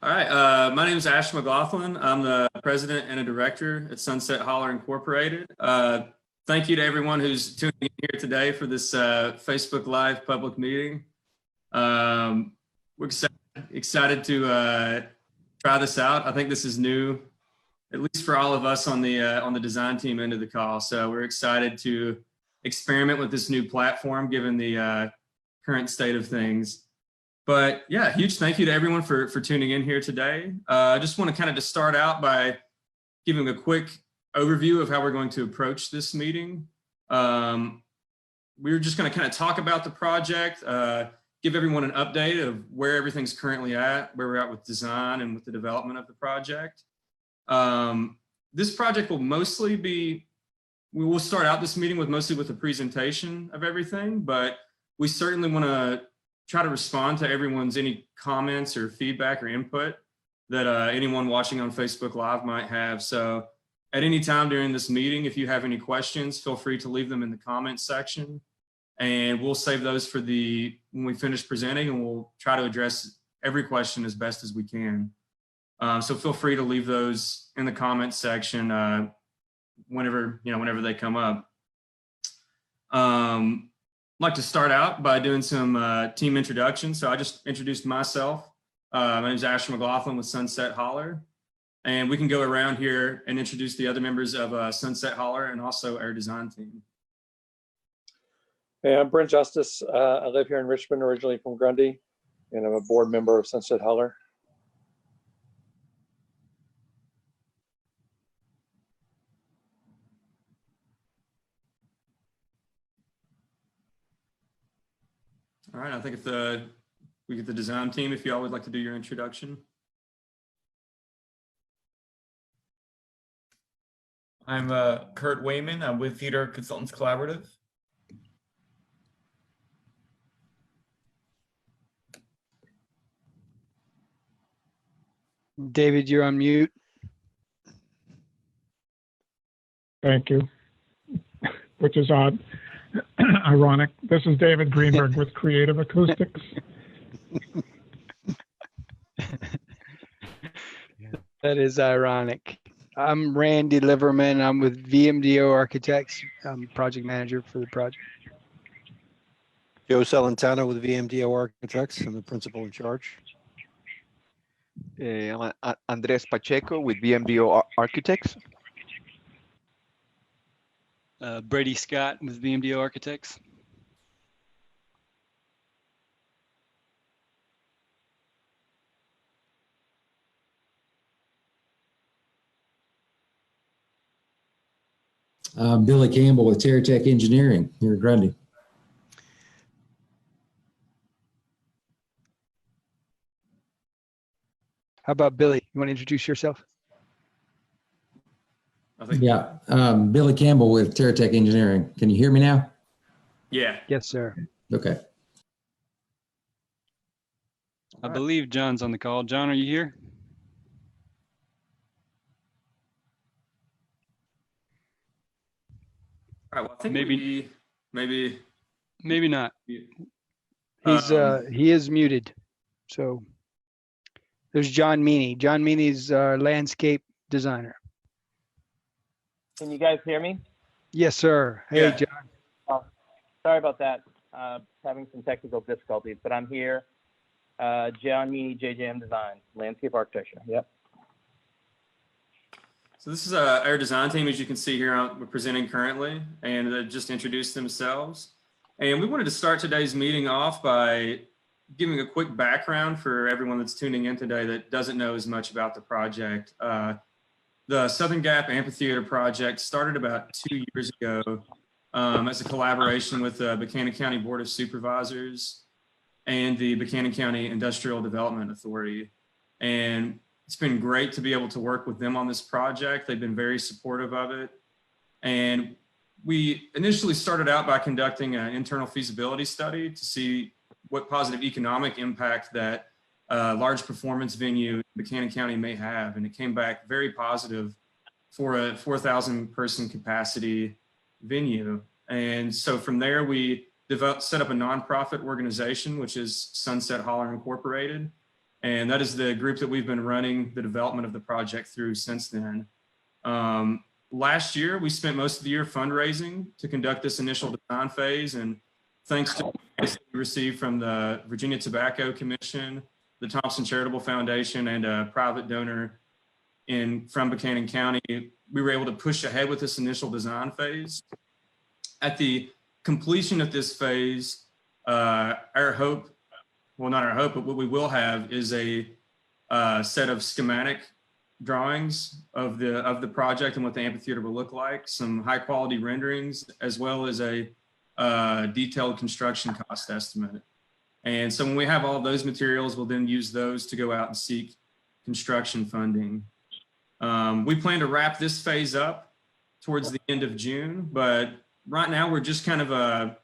All right, my name is Ash McLaughlin. I'm the president and a director at Sunset Holler Incorporated. Thank you to everyone who's tuning in here today for this Facebook Live public meeting. We're excited to try this out. I think this is new, at least for all of us on the design team end of the call. So we're excited to experiment with this new platform given the current state of things. But yeah, huge thank you to everyone for tuning in here today. I just want to kind of just start out by giving a quick overview of how we're going to approach this meeting. We're just going to kind of talk about the project, give everyone an update of where everything's currently at, where we're at with design and with the development of the project. This project will mostly be, we will start out this meeting mostly with a presentation of everything, but we certainly want to try to respond to everyone's any comments or feedback or input that anyone watching on Facebook Live might have. So at any time during this meeting, if you have any questions, feel free to leave them in the comments section, and we'll save those for when we finish presenting, and we'll try to address every question as best as we can. So feel free to leave those in the comments section whenever they come up. I'd like to start out by doing some team introductions. So I just introduced myself. My name is Asher McLaughlin with Sunset Holler. And we can go around here and introduce the other members of Sunset Holler and also our design team. Hey, I'm Brent Justice. I live here in Richmond, originally from Grundy, and I'm a board member of Sunset Holler. All right, I think if we get the design team, if y'all would like to do your introduction. I'm Kurt Wayman. I'm with Theater Consultants Collaborative. David, you're on mute. Thank you, which is odd. Ironic. This is David Greenberg with Creative Acoustics. That is ironic. I'm Randy Liverman. I'm with VMDO Architects. I'm project manager for the project. Joe Celentano with VMDO Architects. I'm the principal in charge. I'm Andres Pacheco with VMDO Architects. Brady Scott with VMDO Architects. Billy Campbell with TerraTech Engineering here at Grundy. How about Billy? You want to introduce yourself? Yeah, Billy Campbell with TerraTech Engineering. Can you hear me now? Yeah. Yes, sir. Okay. I believe John's on the call. John, are you here? All right, well, I think Maybe not. He is muted. So there's John Meany. John Meany's our landscape designer. Can you guys hear me? Yes, sir. Hey, Yeah. John. Oh, sorry about that. Having some technical difficulties, but I'm here. John Meany, JJM Design, Landscape Architecture. Yep. So this is our design team, as you can see here, we're presenting currently, and they just introduced themselves. And we wanted to start today's meeting off by giving a quick background for everyone that's tuning in today that doesn't know as much about the project. The Southern Gap Amphitheater project started about 2 years ago as a collaboration with the Buchanan County Board of Supervisors and the Buchanan County Industrial Development Authority. And it's been great to be able to work with them on this project. They've been very supportive of it. And we initially started out by conducting an internal feasibility study to see what positive economic impact that large performance venue in Buchanan County may have. And it came back very positive for a 4,000 person capacity venue. And so from there, we set up a nonprofit organization, which is Sunset Holler Incorporated. And that is the group that we've been running the development of the project through since then. Last year, we spent most of the year fundraising to conduct this initial design phase. And thanks to grants we received from the Virginia Tobacco Commission, the Thompson Charitable Foundation, and a private donor from Buchanan County, we were able to push ahead with this initial design phase. At the completion of this phase, our hope, well, not our hope, but what we will have is a set of schematic drawings of the project and what the amphitheater will look like, some high quality renderings, as well as a detailed construction cost estimate. And so when we have all of those materials, we'll then use those to go out and seek construction funding. We plan to wrap this phase up towards the end of June, but right now we're just kind of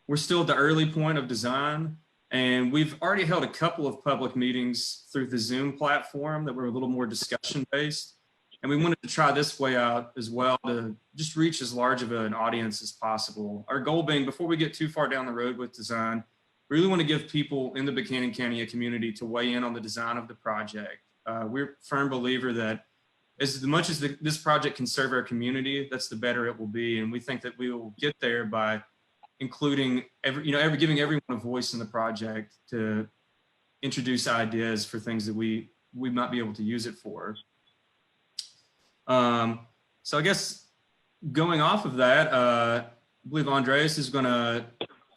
we're still at the early point of design, and we've already held a couple of public meetings through the Zoom platform that were a little more discussion based. And we wanted to try this way out as well to just reach as large of an audience as possible. Our goal being, before we get too far down the road with design, we really want to give people in the Buchanan County community to weigh in on the design of the project. We're a firm believer that as much as this project can serve our community, that's the better it will be. And we think that we will get there by including giving everyone a voice in the project to introduce ideas for things that we might be able to use it for. So I guess going off of that, I believe Andreas is going to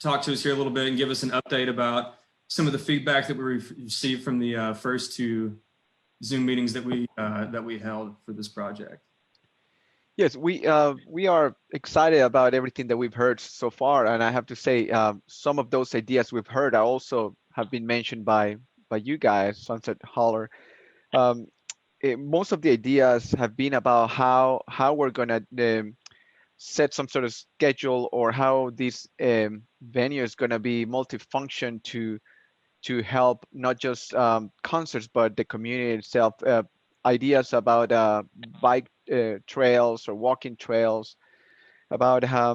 talk to us here a little bit and give us an update about some of the feedback that we received from the first two Zoom meetings that we held for this project. Yes, we are excited about everything that we've heard so far, and I have to say some of those ideas we've heard are also have been mentioned by you guys, Sunset Holler. Most of the ideas have been about how we're gonna set some sort of schedule, or how this venue is gonna be multifunction to help not just concerts but the community itself. Ideas about bike trails or walking trails, about how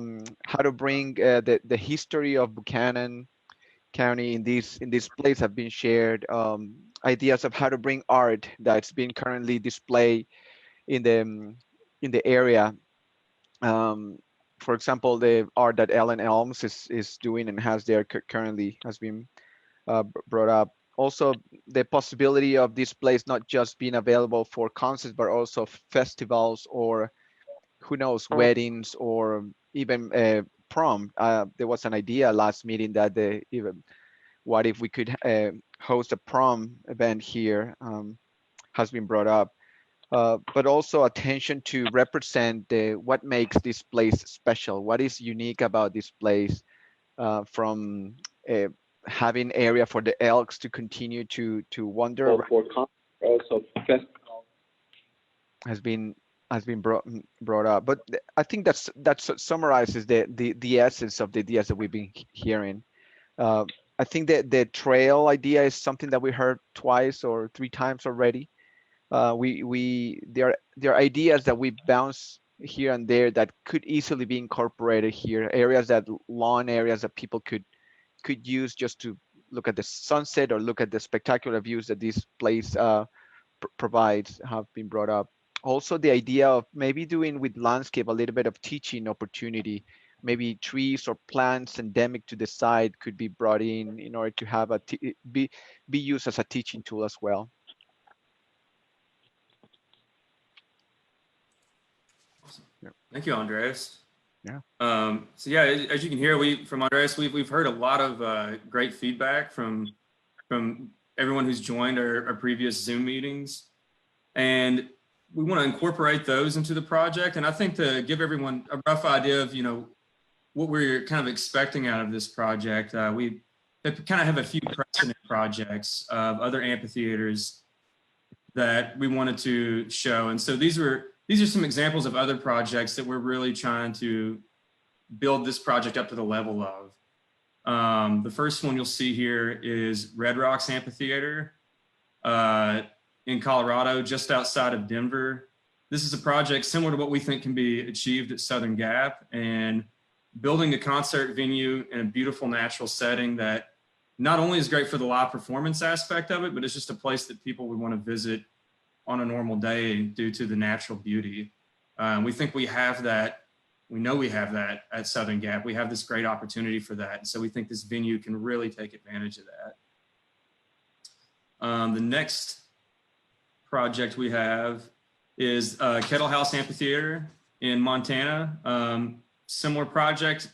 to bring the history of Buchanan County in this place have been shared. Ideas of how to bring art that's been currently displayed in the area. For example, the art that Ellen Elms is doing and has there currently has been brought up. Also, the possibility of this place not just being available for concerts, but also festivals, or who knows, weddings, or even prom. There was an idea last meeting that what if we could host a prom event here, has been brought up. But also attention to represent what makes this place special, what is unique about this place, from having area for the elks to continue to wander around. Also festival has been brought up. But I think that summarizes the essence of the ideas that we've been hearing. I think that the trail idea is something that we heard twice or three times already. There are ideas that we bounce here and there that could easily be incorporated here. Lawn areas that people could use just to look at the sunset or look at the spectacular views that this place provides have been brought up. Also, the idea of maybe doing with landscape a little bit of teaching opportunity. Maybe trees or plants endemic to the site could be brought in order to have be used as a teaching tool as well. Thank you, Andreas. Yeah. So yeah, as you can hear, from Andreas, we've heard a lot of great feedback from everyone who's joined our previous Zoom meetings, and we want to incorporate those into the project. And I think to give everyone a rough idea of what we're kind of expecting out of this project, we kind of have a few precedent projects of other amphitheaters that we wanted to show, and so these are some examples of other projects that we're really trying to build this project up to the level of. The first one you'll see here is Red Rocks Amphitheater in Colorado, just outside of Denver. This is a project similar to what we think can be achieved at Southern Gap, and building a concert venue in a beautiful natural setting that not only is great for the live performance aspect of it, but it's just a place that people would want to visit on a normal day due to the natural beauty. We think we have that. We know we have that at Southern Gap. We have this great opportunity for that. And so we think this venue can really take advantage of that. The next project we have is Kettle House Amphitheater in Montana. Similar project,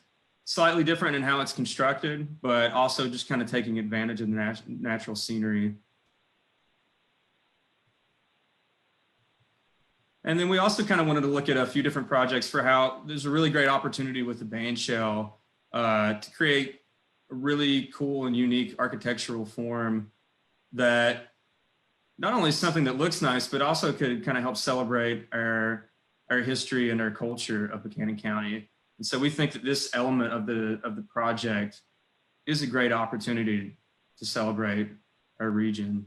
slightly different in how it's constructed, but also just kind of taking advantage of the natural scenery. And then we also kind of wanted to look at a few different projects for how there's a really great opportunity with the band shell to create a really cool and unique architectural form that not only is something that looks nice, but also could kind of help celebrate our history and our culture of Buchanan County. And so we think that this element of the project is a great opportunity to celebrate our region.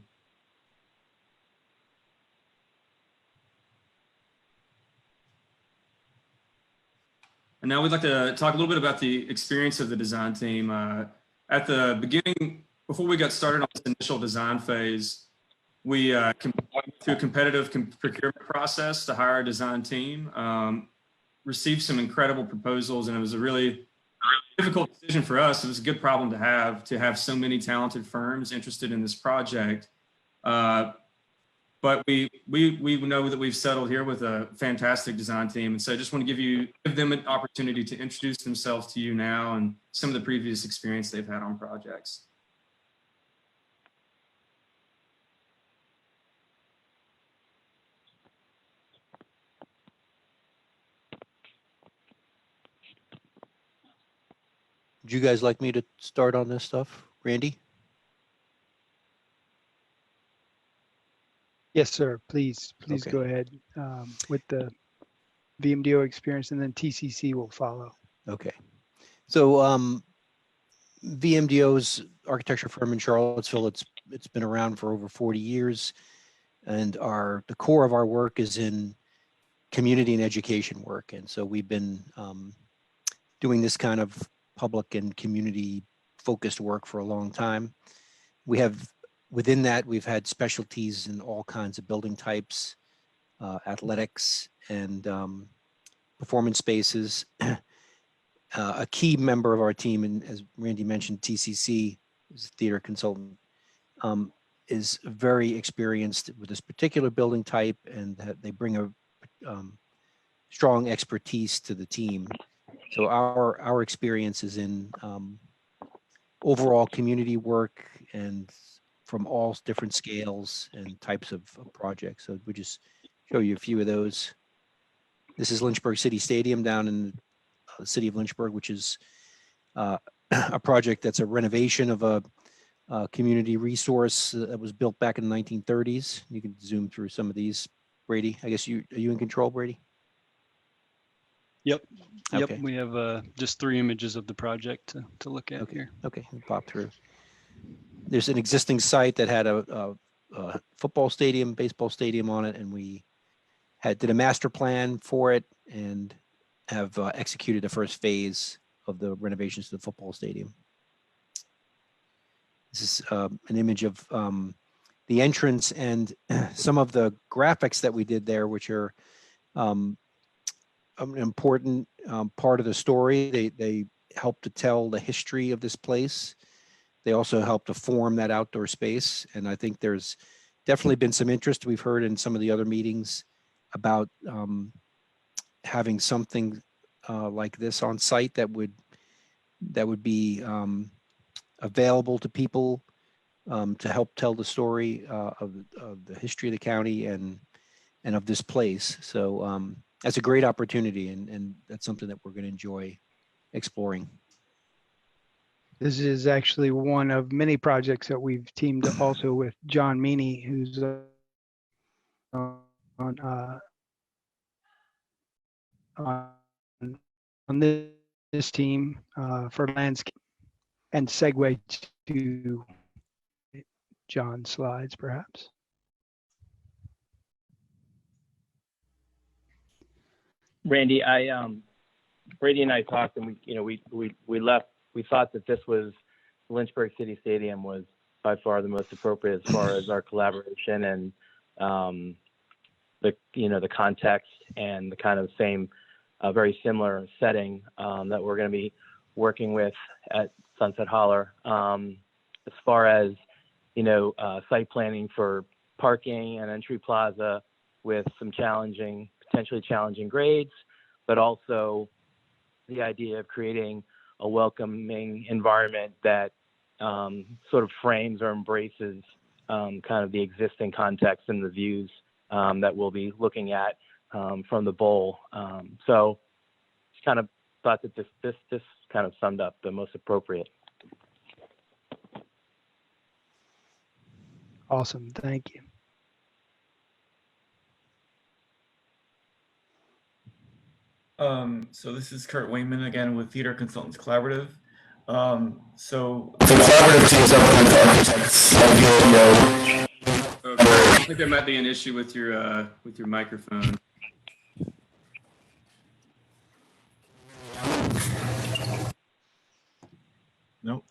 And now we'd like to talk a little bit about the experience of the design team. At the beginning, before we got started on this initial design phase, we went through a competitive procurement process to hire a design team, received some incredible proposals, and it was a really difficult decision for us. It was a good problem to have so many talented firms interested in this project. But we know that we've settled here with a fantastic design team. And so I just want to give them an opportunity to introduce themselves to you now and some of the previous experience they've had on projects. Would you guys like me to start on this stuff? Randy? Yes, sir. Please Okay. go ahead with the VMDO experience, and then TCC will follow. Okay. So VMDO's architecture firm in Charlottesville, it's been around for over 40 years. And the core of our work is in community and education work. And so we've been doing this kind of public and community focused work for a long time. Within that, we've had specialties in all kinds of building types, athletics and performance spaces. A key member of our team, and as Randy mentioned, TCC is a theater consultant, is very experienced with this particular building type, and they bring a strong expertise to the team. So our experience is in overall community work and from all different scales and types of projects. So we just show you a few of those. This is Lynchburg City Stadium down in the city of Lynchburg, which is a project that's a renovation of a community resource that was built back in the 1930s. You can zoom through some of these. Brady, I guess are you in control, Brady? Yep. Okay. We have just 3 images of the project to look at here. Okay, we'll pop through. There's an existing site that had a football stadium, baseball stadium on it, and we did a master plan for it and have executed the first phase of the renovations to the football stadium. This is an image of the entrance and some of the graphics that we did there, which are an important part of the story. They help to tell the history of this place. They also help to form that outdoor space. And I think there's definitely been some interest. We've heard in some of the other meetings about having something like this on site that would be available to people to help tell the story of the history of the county and of this place. So that's a great opportunity, and that's something that we're going to enjoy exploring. This is actually one of many projects that we've teamed up also with John Meany, who's on this team for landscape, and segue to John's slides, perhaps. Randy, Brady and I talked, and we left. We thought that this was Lynchburg City Stadium was by far the most appropriate as far as our collaboration and the context and the kind of same very similar setting that we're going to be working with at Sunset Holler. As far as site planning for parking and entry plaza with some potentially challenging grades, but also the idea of creating a welcoming environment that sort of frames or embraces kind of the existing context and the views that we'll be looking at from the bowl. So just kind of thought that this kind of summed up the most appropriate. Awesome. Thank you. So this is Kurt Wayman again with Theater Consultants Collaborative. So the collaborative teams up with architects. Okay. I think there might be an issue with your microphone. Nope.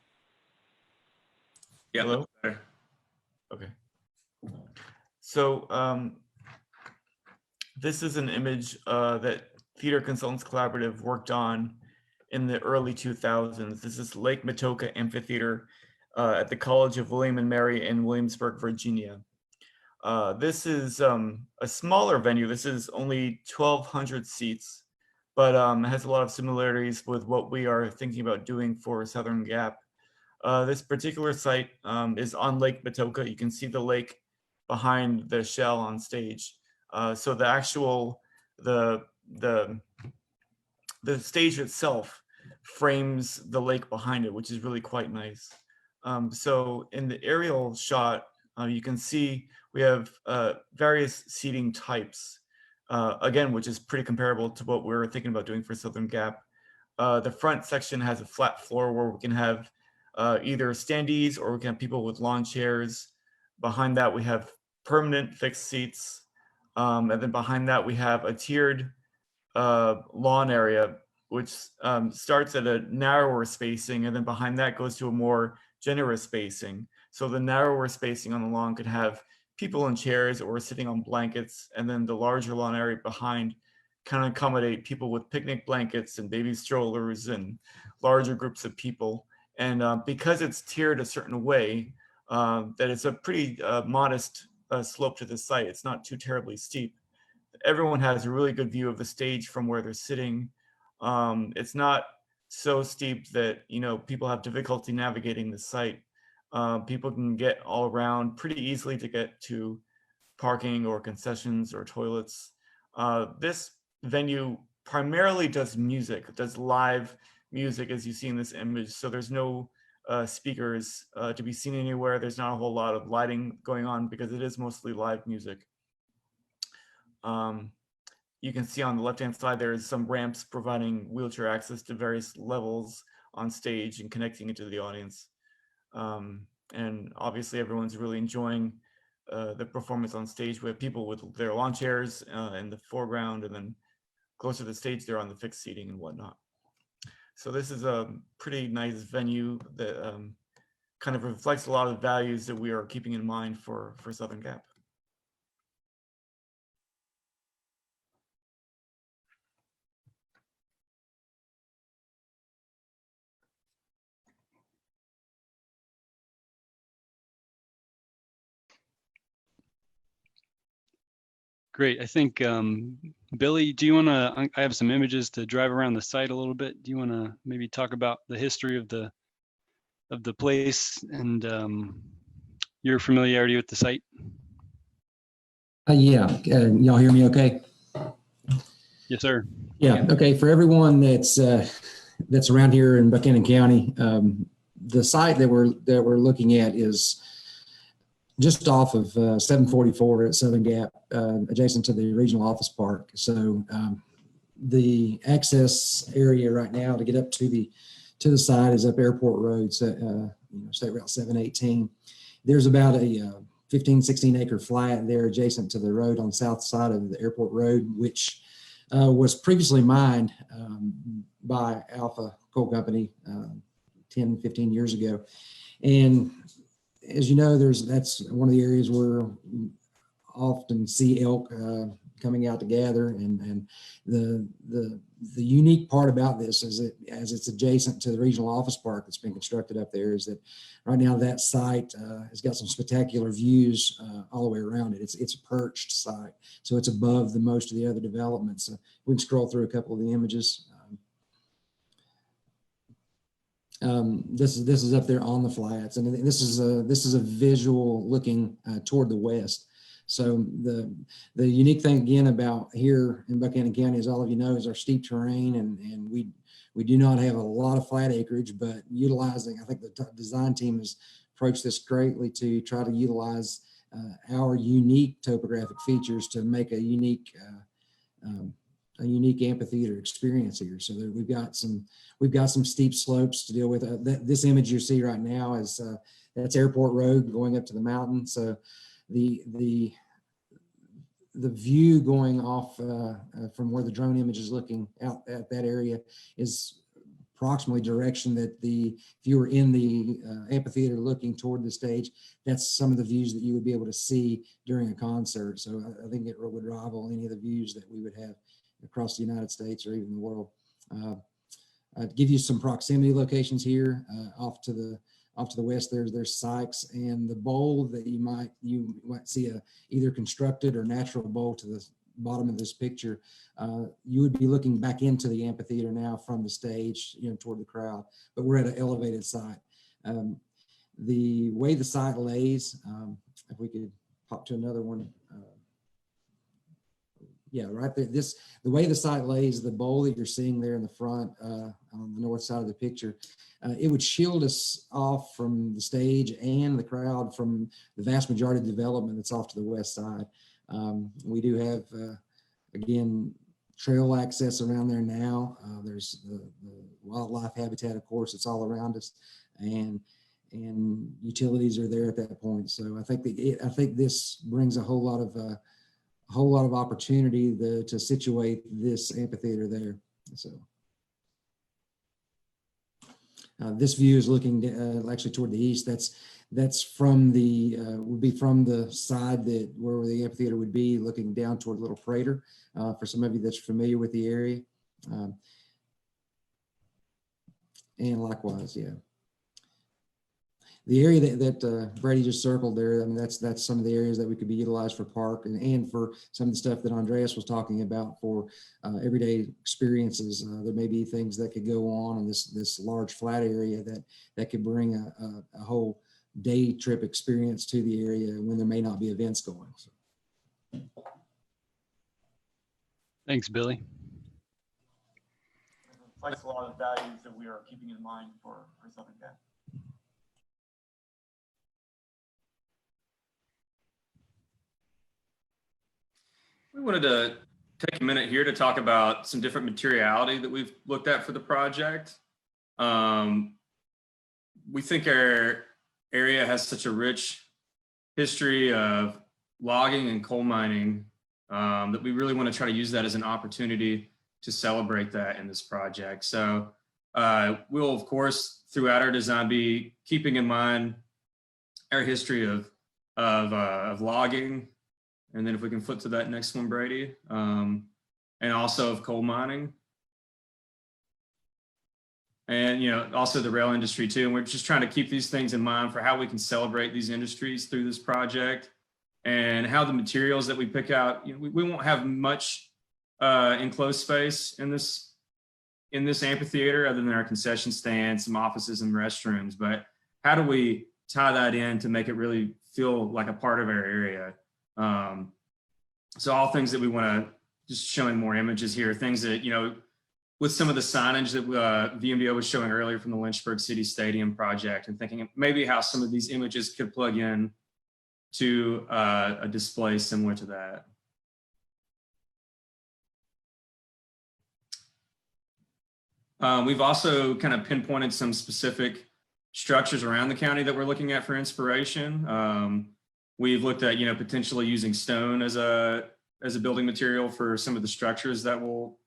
Yeah. Hello? Better. Okay. So this is an image that Theater Consultants Collaborative worked on in the early 2000s. This is Lake Matoka Amphitheater at the College of William and Mary in Williamsburg, Virginia. This is a smaller venue. This is only 1,200 seats, but it has a lot of similarities with what we are thinking about doing for Southern Gap. This particular site is on Lake Matoka. You can see the lake behind the shell on stage. So the actual, the stage itself frames the lake behind it, which is really quite nice. So in the aerial shot, you can see we have various seating types, again, which is pretty comparable to what we're thinking about doing for Southern Gap. The front section has a flat floor where we can have either standees or we can have people with lawn chairs. Behind that, we have permanent fixed seats. And then behind that, we have a tiered lawn area, which starts at a narrower spacing, and then behind that goes to a more generous spacing. So the narrower spacing on the lawn could have people in chairs or sitting on blankets, and then the larger lawn area behind kind of accommodate people with picnic blankets and baby strollers and larger groups of people. And because it's tiered a certain way, that it's a pretty modest slope to the site. It's not too terribly steep. Everyone has a really good view of the stage from where they're sitting. It's not so steep that people have difficulty navigating the site. People can get all around pretty easily to get to parking or concessions or toilets. This venue primarily does music, does live music, as you see in this image. So there's no speakers to be seen anywhere. There's not a whole lot of lighting going on because it is mostly live music. You can see on the left-hand side, there's some ramps providing wheelchair access to various levels on stage and connecting it to the audience. And obviously everyone's really enjoying the performance on stage. We have people with their lawn chairs in the foreground, and then closer to the stage, they're on the fixed seating and whatnot. So this is a pretty nice venue that kind of reflects a lot of the values that we are keeping in mind for Southern Gap. Great. I think, Billy, do you want to, I have some images to drive around the site a little bit. Do you want to maybe talk about the history of the place and your familiarity with the site? Yeah, y'all hear me okay? Yes, sir. Yeah, okay. For everyone that's around here in Buchanan County, the site that we're looking at is just off of 744 at Southern Gap, adjacent to the regional office park. So the access area right now to get up to the site is up Airport Road, so, State Route 718. There's about a 16 acre flat there adjacent to the road on the south side of the Airport Road, which was previously mined by Alpha Coal Company 10, 15 years ago. And as you know, that's one of the areas where often see elk coming out to gather, and the unique part about this is that as it's adjacent to the regional office park that's been constructed up there, is that right now that site has got some spectacular views all the way around it. It's a perched site, so it's above the most of the other developments. We can scroll through a couple of the images. This is up there on the flats, and this is a visual looking toward the west. So the unique thing again about here in Buchanan County, as all of you know, is our steep terrain, and we do not have a lot of flat acreage, but utilizing, I think the design team has approached this greatly to try to utilize our unique topographic features to make a unique amphitheater experience here. So that we've got some steep slopes to deal with. This image you see right now is that's Airport Road going up to the mountain. So the view going off from where the drone image is looking out at that area is approximately direction that if you were in the amphitheater looking toward the stage, that's some of the views that you would be able to see during a concert. So I think it would rival any of the views that we would have across the United States or even the world. I'd give you some proximity locations here off to the west. There's Sykes, and the bowl that you might see either constructed or natural bowl to the bottom of this picture. You would be looking back into the amphitheater now from the stage, toward the crowd, but we're at an elevated site. The way the site lays, if we could pop to another one. Yeah, right there. The way the site lays, the bowl that you're seeing there in the front on the north side of the picture, it would shield us off from the stage and the crowd from the vast majority of the development that's off to the west side. We do have, again, trail access around there now. There's the wildlife habitat, of course, it's all around us, and utilities are there at that point. So I think this brings a whole lot of opportunity to situate this amphitheater there. So this view is looking actually toward the east. That's from would be from the side where the amphitheater would be, looking down toward Little Crater. For some of you that's familiar with the area, and likewise, yeah. The area that Brady just circled there, I mean, that's some of the areas that we could be utilized for park and for some of the stuff that Andreas was talking about for everyday experiences. There may be things that could go on in this large flat area that could bring a whole day trip experience to the area when there may not be events going. So. Thanks, Billy. Reflects a lot of the values that we are keeping in mind for Southern Cal. We wanted to take a minute here to talk about some different materiality that we've looked at for the project. We think our area has such a rich history of logging and coal mining that we really want to try to use that as an opportunity to celebrate that in this project. So we'll, of course, throughout our design, be keeping in mind our history of logging. And then if we can flip to that next one, Brady, and also of coal mining. And, also the rail industry too. And we're just trying to keep these things in mind for how we can celebrate these industries through this project and how the materials that we pick out, we won't have much enclosed space in this amphitheater other than our concession stands, some offices and restrooms. But how do we tie that in to make it really feel like a part of our area? So all things that we want to just showing more images here, things that, with some of the signage that VMDO was showing earlier from the Lynchburg City Stadium project, and thinking maybe how some of these images could plug in to a display similar to that. We've also kind of pinpointed some specific structures around the county that we're looking at for inspiration. We've looked at, potentially using stone as a building material for some of the structures that will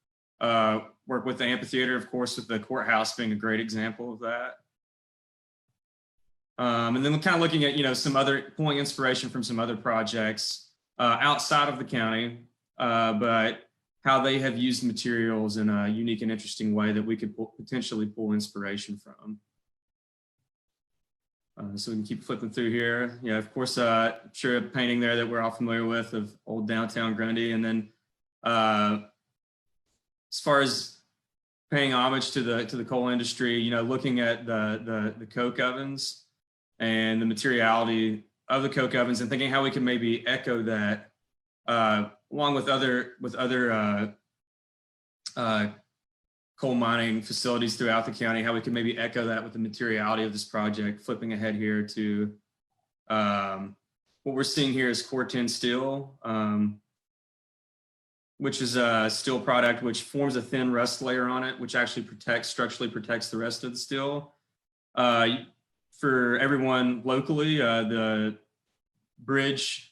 work with the amphitheater, of course, with the courthouse being a great example of that. And then we're kind of looking at, some other, pulling inspiration from some other projects outside of the county, but how they have used materials in a unique and interesting way that we could potentially pull inspiration from. So we can keep flipping through here. Yeah, of course, sure, a painting there that we're all familiar with of old downtown Grundy. And then as far as paying homage to the coal industry, looking at the coke ovens and the materiality of the coke ovens and thinking how we can maybe echo that along with other coal mining facilities throughout the county, how we can maybe echo that with the materiality of this project. Flipping ahead here to what we're seeing here is Corten steel, which is a steel product which forms a thin rust layer on it, which actually structurally protects the rest of the steel. For everyone locally, the bridge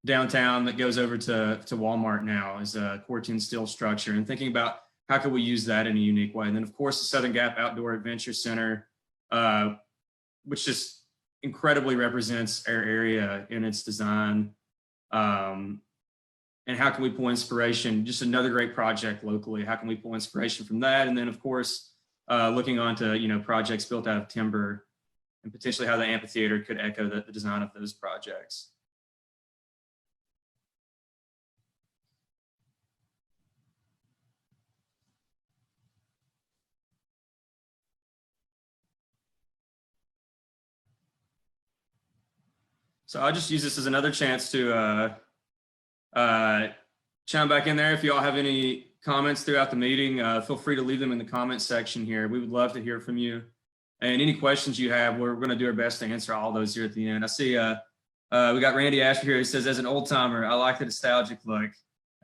downtown that goes over to Walmart now is a Corten steel structure, and thinking about how can we use that in a unique way. And then of course the Southern Gap Outdoor Adventure Center, which just incredibly represents our area in its design. And how can we pull inspiration? Just another great project locally. How can we pull inspiration from that? And then of course, looking on to, projects built out of timber and potentially how the amphitheater could echo the design of those projects. So I'll just use this as another chance to chime back in there. If you all have any comments throughout the meeting, feel free to leave them in the comments section here. We would love to hear from you. And any questions you have, we're going to do our best to answer all those here at the end. I see we got Randy Asher here. He says, as an old timer, I like the nostalgic look.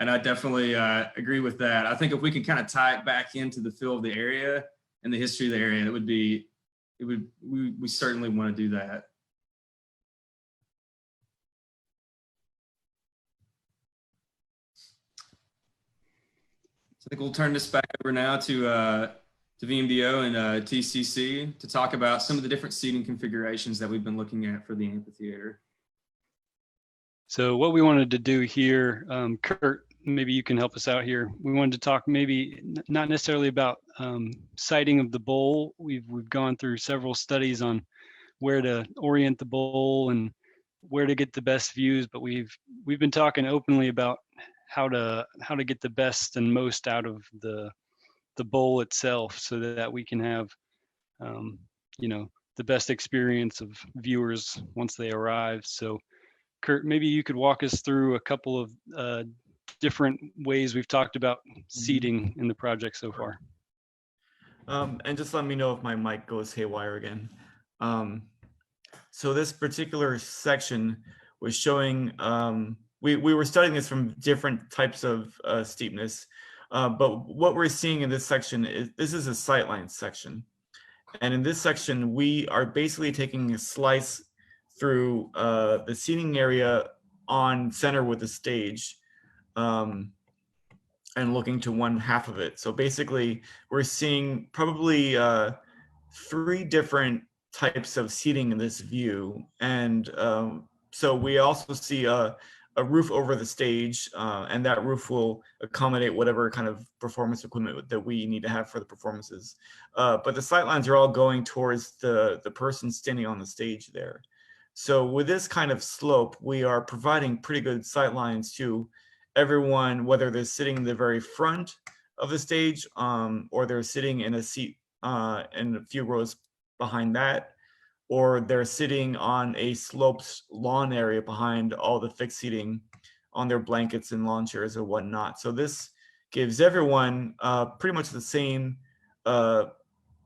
And I definitely agree with that. I think if we can kind of tie it back into the feel of the area and the history of the area, we certainly want to do that. So I think we'll turn this back over now to VMDO and TCC to talk about some of the different seating configurations that we've been looking at for the amphitheater. So what we wanted to do here, Kurt, maybe you can help us out here. We wanted to talk maybe not necessarily about siting of the bowl. We've gone through several studies on where to orient the bowl and where to get the best views, but we've been talking openly about how to get the best and most out of the bowl itself, so that we can have the best experience of viewers once they arrive. So Kurt, maybe you could walk us through a couple of different ways we've talked about seating in the project so far. And just let me know if my mic goes haywire again. So this particular section was showing, we were studying this from different types of steepness, but what we're seeing in this section is, this is a sightline section. And in this section, we are basically taking a slice through the seating area on center with the stage and looking to one half of it. So basically, we're seeing probably 3 different types of seating in this view. And so we also see a roof over the stage, and that roof will accommodate whatever kind of performance equipment that we need to have for the performances. But the sight lines are all going towards the person standing on the stage there. So with this kind of slope, we are providing pretty good sight lines to everyone, whether they're sitting in the very front of the stage or they're sitting in a seat in a few rows behind that, or they're sitting on a sloped lawn area behind all the fixed seating on their blankets and lawn chairs or whatnot. So this gives everyone pretty much the same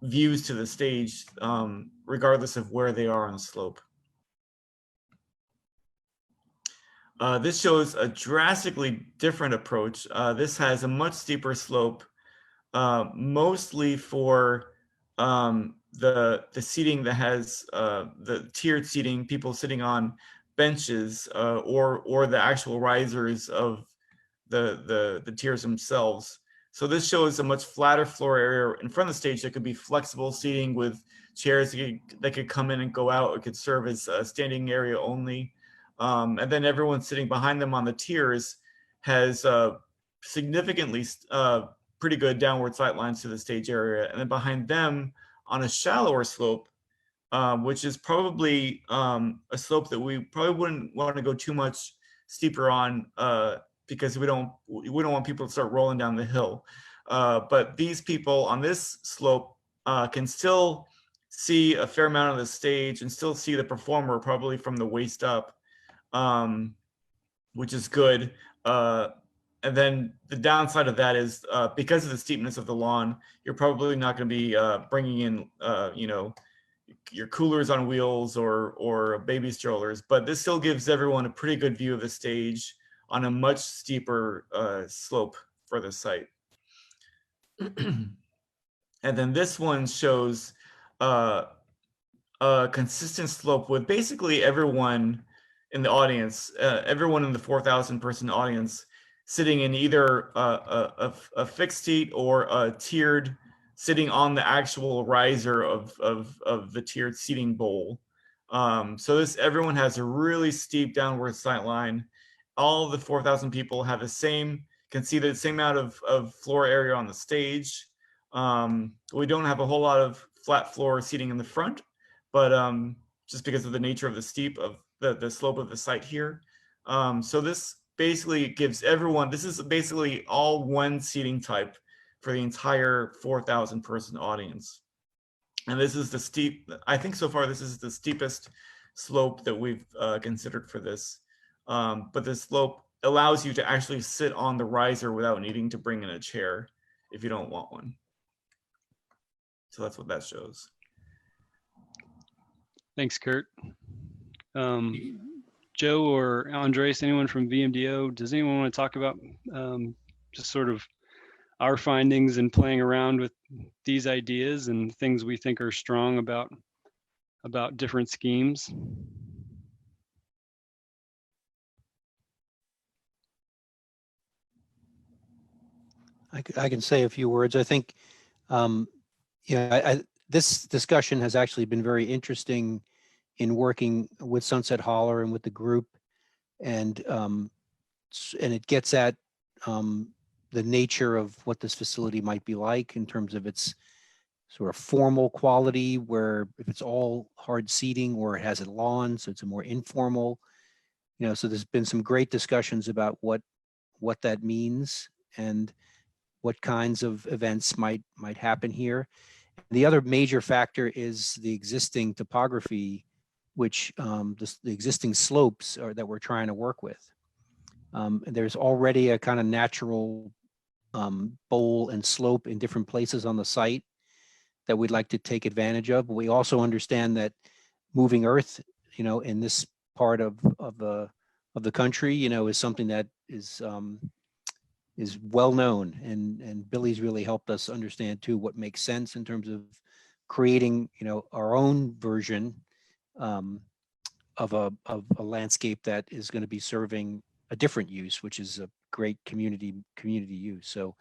views to the stage, regardless of where they are on the slope. This shows a drastically different approach. This has a much steeper slope, mostly for the seating that has the tiered seating, people sitting on benches, or the actual risers of the tiers themselves. So this shows a much flatter floor area in front of the stage that could be flexible seating with chairs that could come in and go out. It could serve as a standing area only. And then everyone sitting behind them on the tiers has significantly pretty good downward sight lines to the stage area. And then behind them on a shallower slope, which is probably a slope that we probably wouldn't want to go too much steeper on because we don't want people to start rolling down the hill. But these people on this slope can still see a fair amount of the stage and still see the performer probably from the waist up, which is good. And then the downside of that is because of the steepness of the lawn, you're probably not going to be bringing in, your coolers on wheels or baby strollers, but this still gives everyone a pretty good view of the stage on a much steeper slope for the site. And then this one shows a consistent slope with basically everyone in the audience, everyone in the 4,000 person audience sitting in either a fixed seat or a tiered, sitting on the actual riser of the tiered seating bowl. So everyone has a really steep downward sight line. All the 4,000 people have can see the same amount of floor area on the stage. We don't have a whole lot of flat floor seating in the front, but just because of the nature of the slope of the site here. So this basically gives everyone, this is basically all one seating type for the entire 4,000 person audience. And this is I think so far this is the steepest slope that we've considered for this. But the slope allows you to actually sit on the riser without needing to bring in a chair if you don't want one. So that's what that shows. Thanks, Kurt. Joe or Andres, anyone from VMDO, does anyone want to talk about just sort of our findings and playing around with these ideas and things we think are strong about different schemes? I can say a few words. I think, this discussion has actually been very interesting in working with Sunset Holler and with the group, and it gets at the nature of what this facility might be like in terms of its sort of formal quality, where if it's all hard seating or it has a lawn, so it's a more informal, so there's been some great discussions about what that means and what kinds of events might happen here. The other major factor is the existing topography, which the existing slopes that we're trying to work with. There's already a kind of natural bowl and slope in different places on the site that we'd like to take advantage of. But we also understand that moving earth, in this part of the country, is something that is well known, and Billy's really helped us understand too what makes sense in terms of creating, our own version of a landscape that is going to be serving a different use, which is a great community use. So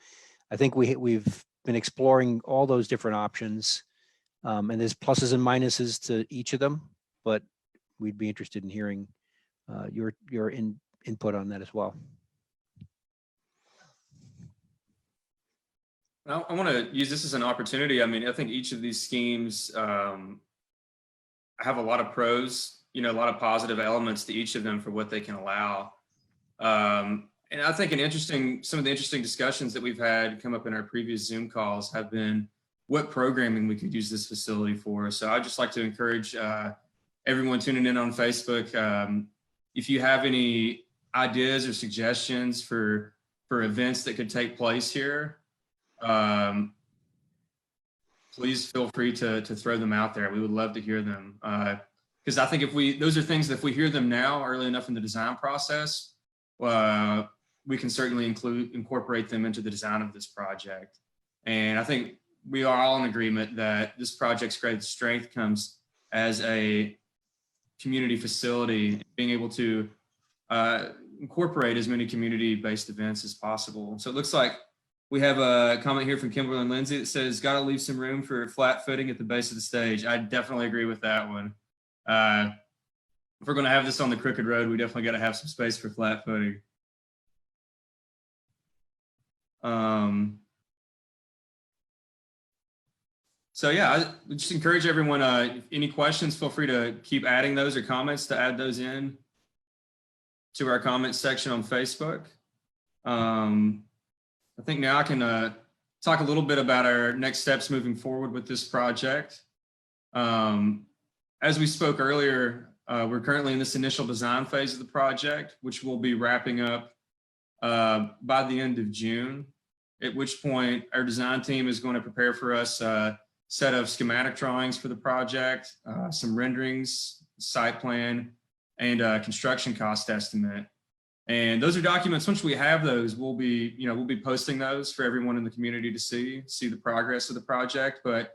I think we've been exploring all those different options, and there's pluses and minuses to each of them, but we'd be interested in hearing your input on that as well. I want to use this as an opportunity. I mean, I think each of these schemes have a lot of pros, a lot of positive elements to each of them for what they can allow. And I think some of the interesting discussions that we've had come up in our previous Zoom calls have been what programming we could use this facility for. So I'd just like to encourage everyone tuning in on Facebook. If you have any ideas or suggestions for events that could take place here, please feel free to throw them out there. We would love to hear them. Because I think those are things that if we hear them now early enough in the design process, we can certainly incorporate them into the design of this project. And I think we are all in agreement that this project's great strength comes as a community facility, being able to incorporate as many community-based events as possible. So it looks like We have a comment here from Kimberly and Lindsay that says, got to leave some room for flat footing at the base of the stage. I definitely agree with that one. If we're going to have this on the crooked road, we definitely got to have some space for flat footing. So yeah, I would just encourage everyone, if any questions, feel free to keep adding those, or comments, to add those in to our comments section on Facebook. I think now I can talk a little bit about our next steps moving forward with this project. As we spoke earlier, we're currently in this initial design phase of the project, which will be wrapping up by the end of June, at which point our design team is going to prepare for us a set of schematic drawings for the project, some renderings, site plan, and construction cost estimate. And those are documents. Once we have those, we'll be posting those for everyone in the community to see the progress of the project. But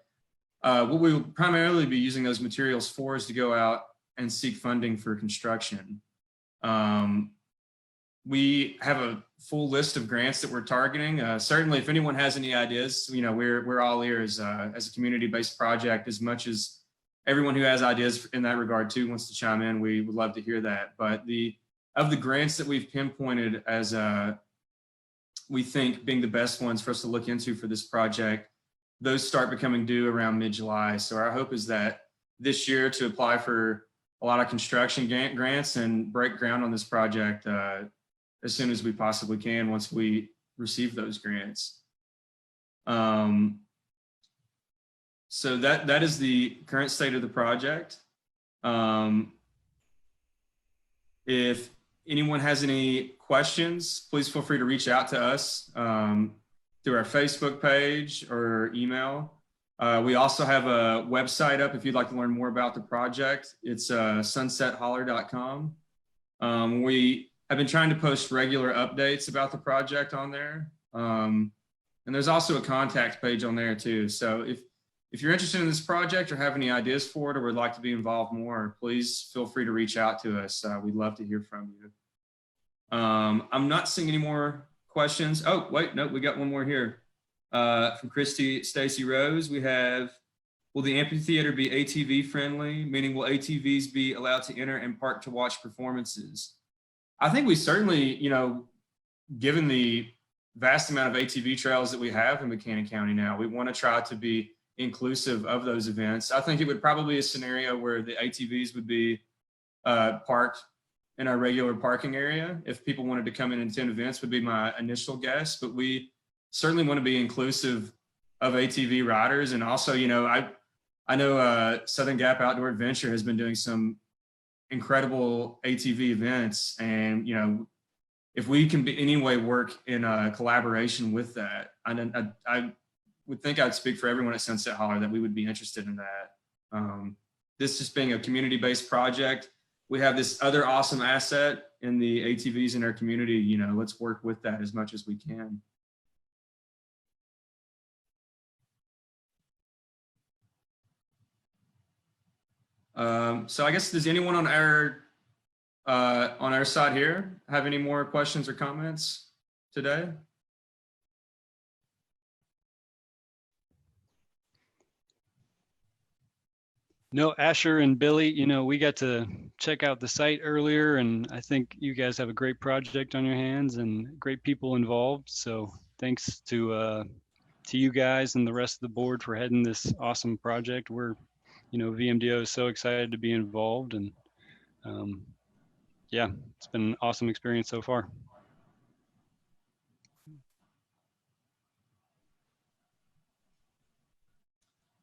what we will primarily be using those materials for is to go out and seek funding for construction. We have a full list of grants that we're targeting. Certainly, if anyone has any ideas, we're all ears as a community-based project. As much as everyone who has ideas in that regard too wants to chime in, we would love to hear that. But of the grants that we've pinpointed as we think being the best ones for us to look into for this project, those start becoming due around mid-July. So our hope is that this year to apply for a lot of construction grants and break ground on this project as soon as we possibly can once we receive those grants. So that is the current state of the project. If anyone has any questions, please feel free to reach out to us through our Facebook page or email. We also have a website up if you'd like to learn more about the project. It's sunsetholler.com. We have been trying to post regular updates about the project on there. And there's also a contact page on there too. So if you're interested in this project or have any ideas for it or would like to be involved more, please feel free to reach out to us. We'd love to hear from you. I'm not seeing any more questions. Oh, wait, no, we got one more here. From Christy Stacy Rose, we have, will the amphitheater be ATV friendly? Meaning, will ATVs be allowed to enter and park to watch performances? I think we certainly, given the vast amount of ATV trails that we have in Buchanan County now, we want to try to be inclusive of those events. I think it would probably be a scenario where the ATVs would be parked in our regular parking area. If people wanted to come in and attend events, would be my initial guess, but we certainly want to be inclusive of ATV riders. And also, I know Southern Gap Outdoor Adventure has been doing some incredible ATV events. And, if we can be any way work in collaboration with that, I would think I'd speak for everyone at Sunset Holler that we would be interested in that. This just being a community-based project, we have this other awesome asset in the ATVs in our community. Let's work with that as much as we can. So I guess, does anyone on our side here have any more questions or comments today? No, Asher and Billy, we got to check out the site earlier, and I think you guys have a great project on your hands and great people involved. So thanks to you guys and the rest of the board for heading this awesome project. We're, VMDO is so excited to be involved, and yeah, it's been an awesome experience so far.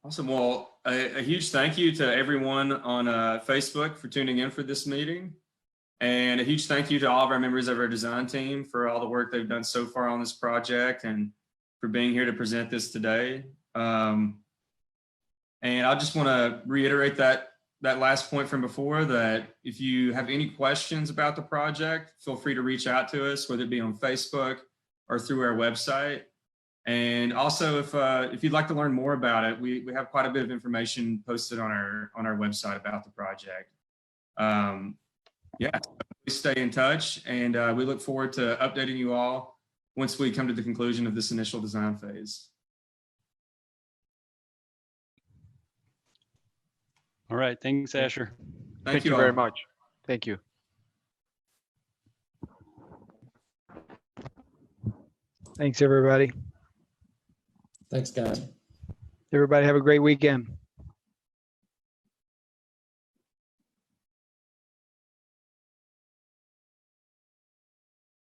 Awesome. Well, a huge thank you to everyone on Facebook for tuning in for this meeting. And a huge thank you to all of our members of our design team for all the work they've done so far on this project and for being here to present this today. And I just want to reiterate that last point from before, that if you have any questions about the project, feel free to reach out to us, whether it be on Facebook or through our website. And also, if you'd like to learn more about it, we have quite a bit of information posted on our website about the project. Yeah, please stay in touch, and we look forward to updating you all once we come to the conclusion of this initial design phase. All right. Thanks, Asher. Thank you very all. much. Thank you. Thanks, everybody. Thanks, guys. Everybody have a great weekend.